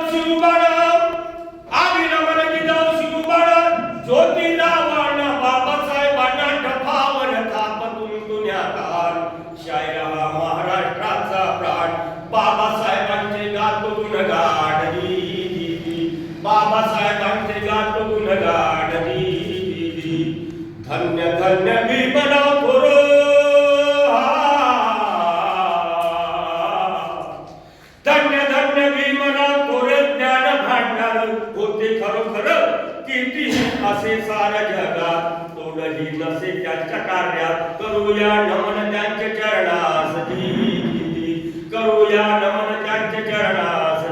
शिवबाळ आम्ही नमन गिजाऊ शिवबाळ ज्योती रावण बाबासाहेबांना डफावर थापतून दुनियादार शायर हा महाराष्ट्राचा प्राण बाबासाहेबांचे गातो गुणगान बाबासाहेबांचे गातो गुणगान धन्य धन्य भीमराव थोर धन्य धन्य भीमराव थोर ज्ञान भांडार होते खरोखर कीर्ती असे साऱ्या जगात तोडही नसे त्यांच्या कार्यात करूया नमन त्यांच्या चरणास करूया नमन त्यांच्या चरणास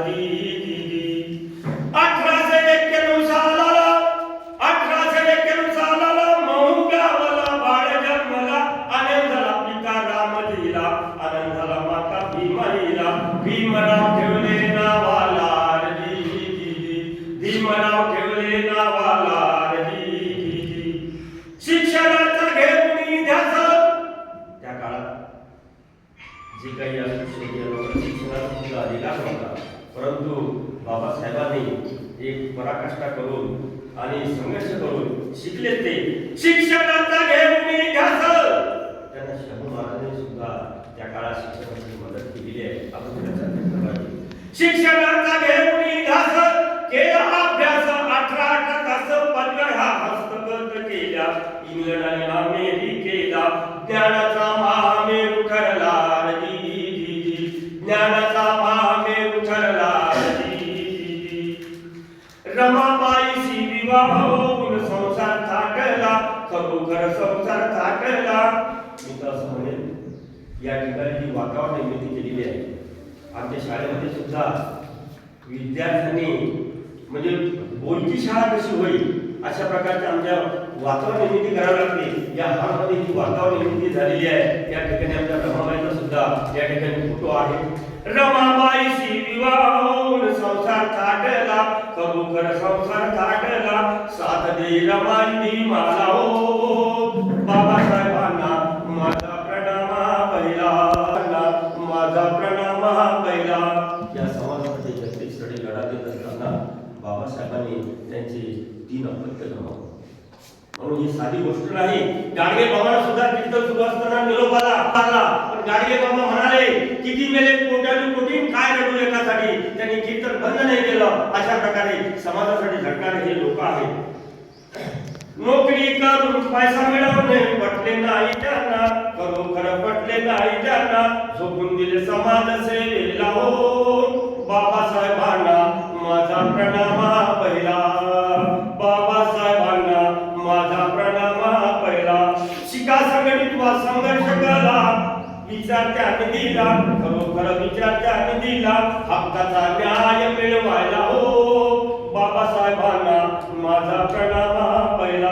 1891 सालाला 1891 सालाला महू गावाला बाळ जन्मला आनंद झाला पिता रामजीला आनंद झाला माता भीमाईला भीमराव ठेवले नावाला भीमराव ठेवले नावाला शिक्षणाचा घेऊन ध्यास त्या काळात जे काही शिक्षणाचा सुद्धा अधिकार नव्हता परंतु बाबासाहेबांनी एक पराकाष्ठा करून आणि संघर्ष करून शिकले ते शिक्षणाचा घेऊन ध्यास त्यांना शाहू महाराजांनी सुद्धा त्या काळात शिक्षणाची मदत केलेली आहे आपण त्याचा पाहिजे शिक्षणाचा घेऊन ध्यास केला अभ्यास 18 तास पदव्या हस्तगत केल्या इंग्लंड आणि अमेरिकेला ज्ञानाचा महामेरू ठरला ज्ञानाचा महामेरू ठरला रमाबाईशी विवाह होऊन संसार थाटला खरोखर संसार थाटला मी तर असं म्हणेन या ठिकाणी जी वातावरण निर्मिती केलेली आहे आमच्या शाळेमध्ये सुद्धा विद्यार्थ्यांनी म्हणजे बोलकी शाळा कशी होईल अशा प्रकारच्या आमच्या वातावरण निर्मिती करावी लागते या हॉलमध्ये ही वातावरण निर्मिती झालेली आहे या ठिकाणी आमच्या रमाबाईचा सुद्धा या ठिकाणी फोटो आहे रमाबाईशी विवाह होऊन संसार थाटला खरोखर संसार थाटला साथ दे रमाई मला हो बाबासाहेबांना माझा प्रणाम पहिला माझा प्रणाम पहिला या समाजामध्ये जगदीशकडे लढा देत असताना बाबासाहेबांनी त्यांचे 3 अपत्य गमावले म्हणून ही साधी गोष्ट नाही गाडगे बाबांना सुद्धा कीर्तन सुरू असताना निरोप आला पण गाडगे बाबा म्हणाले किती मेले कोट्याने कोटी काय रडू एकासाठी त्यांनी कीर्तन बंद नाही केलं अशा प्रकारे समाजासाठी झटणारे हे लोक आहेत नोकरी करून पैसा मिळवणे पटले नाही त्यांना खरोखर पटले नाही त्यांना झोपून दिले समाज सेवेला हो बाबासाहेबांना माझा प्रणाम पहिला बाबासाहेबांना माझा प्रणाम पहिला शिका संघटित वा संघर्ष करा विचार त्याने दिला खरोखर विचार त्याने दिला हक्काचा न्याय मिळवायला हो बाबासाहेबांना माझा प्रणाम पहिला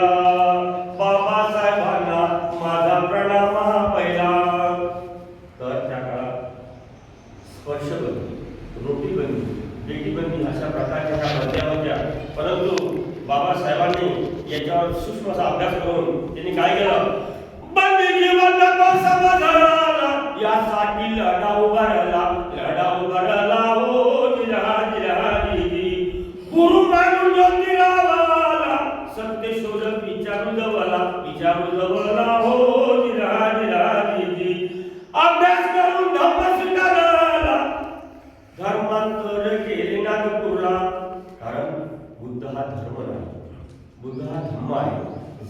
बाबासाहेबांना माझा प्रणाम पहिला तर त्या काळात स्पर्शबंदी रोटीबंदी बेटीबंदी अशा प्रकारच्या त्या बंद्या होत्या परंतु बाबासाहेबांनी याच्यावर सूक्ष्म असा अभ्यास करून त्यांनी काय केलं बंदी जीवन नको समजायला यासाठी लढा उभारला हो जिराजी गुरु मानून ज्योतिरावाला सत्य शोधक विचारू जवळला हो जिराजी अभ्यास करून धम्म स्वीकारला धर्मांतर केले नागपूरला कारण बुद्ध हा धर्म नाही बुद्ध हा धम्म आहे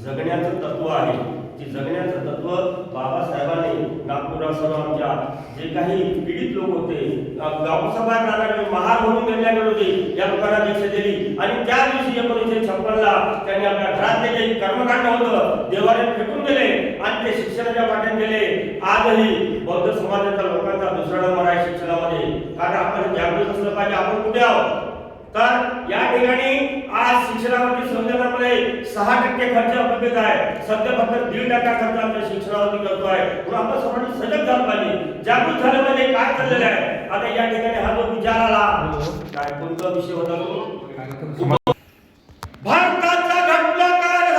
जगण्याचं तत्व आहे की जगण्याचं तत्व बाबासाहेबांनी नागपुरासह आमच्या जे काही पीडित लोक होते गावसभा राहणारे महार म्हणून गणल्या गेले होते या लोकांना दीक्षा दिली आणि त्या दिवशी 1956 ला त्यांनी आपल्या घरातले जे कर्मकांड होतं देवाने फेकून दिले आणि ते शिक्षणाच्या पाठ्यात गेले आजही बौद्ध समाजाच्या लोकांचा दुसरा नंबर आहे शिक्षणामध्ये कारण आपण जागृत असलं पाहिजे आपण कुठे आहोत तर या ठिकाणी आज शिक्षणावरती संविधानामध्ये 6% खर्च अपेक्षित आहे सध्या फक्त 1.5% खर्च आपल्या शिक्षणावरती करतो आहे म्हणून आपण सर्वांनी सजग झालं पाहिजे जागृत झालं पाहिजे काय चाललेलं आहे आता या ठिकाणी हा जो विचार आला काय कोणता विषय होता तो भारताचा घटनाकार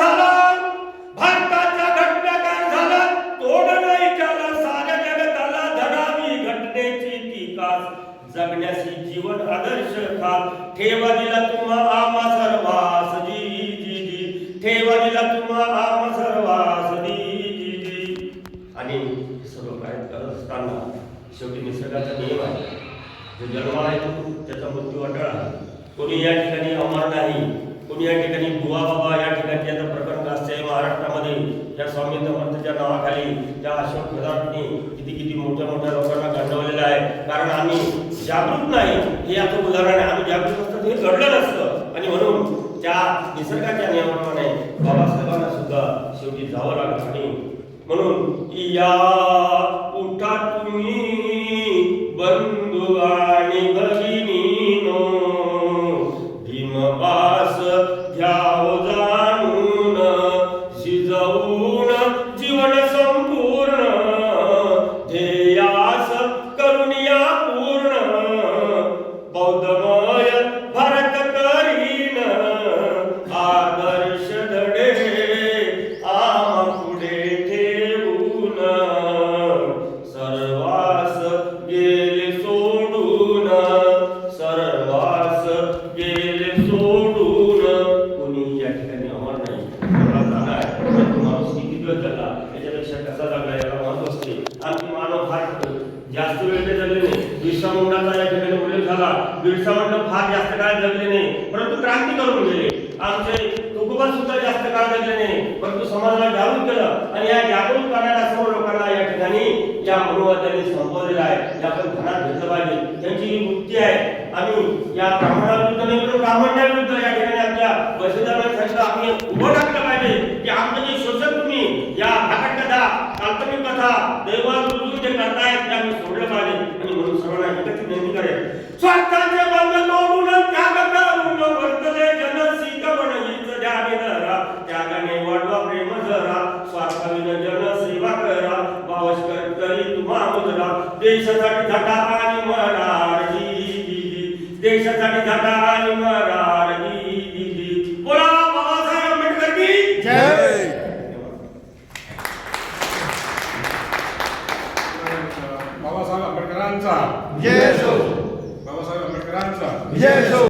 झाला तोड नाही त्याला साऱ्या जगताला धरावी घटनेची टीका जगण्याची जीवन आदर्श खा ठेवा दिला तुम्हा आम्हा सर्वास जी जी जी, ठेवा दिला तुम्हा आम्हा सर्वास जी जी जी. आणि सर्व काय करत असताना शेवटी निसर्गाचा नियम आहे, जो जन्माला येतो त्याचा मृत्यू अटळ आहे. कोणी या ठिकाणी अमर नाही, कोणी या ठिकाणी बुवा बाबा या ठिकाणी याचा प्रकरण असते. महाराष्ट्रामध्ये या स्वामी समर्थांच्या नावाखाली त्या अशोक खदाटने किती मोठ्या मोठ्या लोकांना गंडवलेलं आहे. कारण आम्ही जागृत नाही, हे याचं उदाहरण आहे. आम्ही जागृत असतं हे घडलं नसतं, आणि म्हणून त्या निसर्गाच्या नियमाप्रमाणे बाबासाहेबांना सुद्धा शेवटी जावं लागलं. आणि म्हणून या उठा तुम्ही बंधू आणि भगिनीनो, भीमबास घ्याव जाणून, शिजवून जीवन संपूर्ण, ध्येयास करुणिया पूर्ण, बौद्धमय भारत करीन, आदर्श धडे आम्हा पुढे ठेवून, सर्वास गेले सोडून, सर्वास गेले सोडून. कोणी या ठिकाणी अमर नाही, जाणार माणूस किती दिवस जगला याच्यापेक्षा कसा जगला याला महत्व असते. आमची मानव फार जास्त वेळ ते जगले नाही. बिरसा मुंडाचा या ठिकाणी उल्लेख झाला. बिरसा मुंडा फार जास्त काळ जगले नाही, परंतु क्रांती करून गेले. आमचे तुकोबा सुद्धा जास्त काळ जगले नाही, परंतु समाजाला जागृत केलं. आणि या जागृत करणाऱ्या सर्व लोकांना या ठिकाणी या मनोवाद्यांनी संपवलेलं आहे. हे आपण ध्यानात घेतलं पाहिजे. त्यांची ही वृत्ती आहे. आम्ही या ब्राह्मणाविरुद्ध नाही, पण ब्राह्मणाविरुद्ध या ठिकाणी आमच्या बसवेदारांसाठी आम्ही उभं टाकलं पाहिजे की आमचं जे शोषण तुम्ही या भाकट कथा, काल्पनिक कथा, दैवात जे करतायत ते आम्ही सोडलं पाहिजे. आणि म्हणून सर्वांना एकच विनंती करेल, स्वार्थाचे बंध तोडून त्याग करून वर्तले जन सीतवण हीच ध्यानी धरा, त्यागाने वाढवा प्रेम जरा, स्वार्थाविन जन सेवा करा, बावस्कर करी तुम्हा मुजरा, देशासाठी झटा आणि मरार जी जी जी, देशासाठी झटा आणि मरार जी जी जी. बोला बाबासाहेब आंबेडकर की जय. बाबासाहेब आंबेडकरांचा जय हो. बाबासाहेब आंबेडकरांचा जय हो.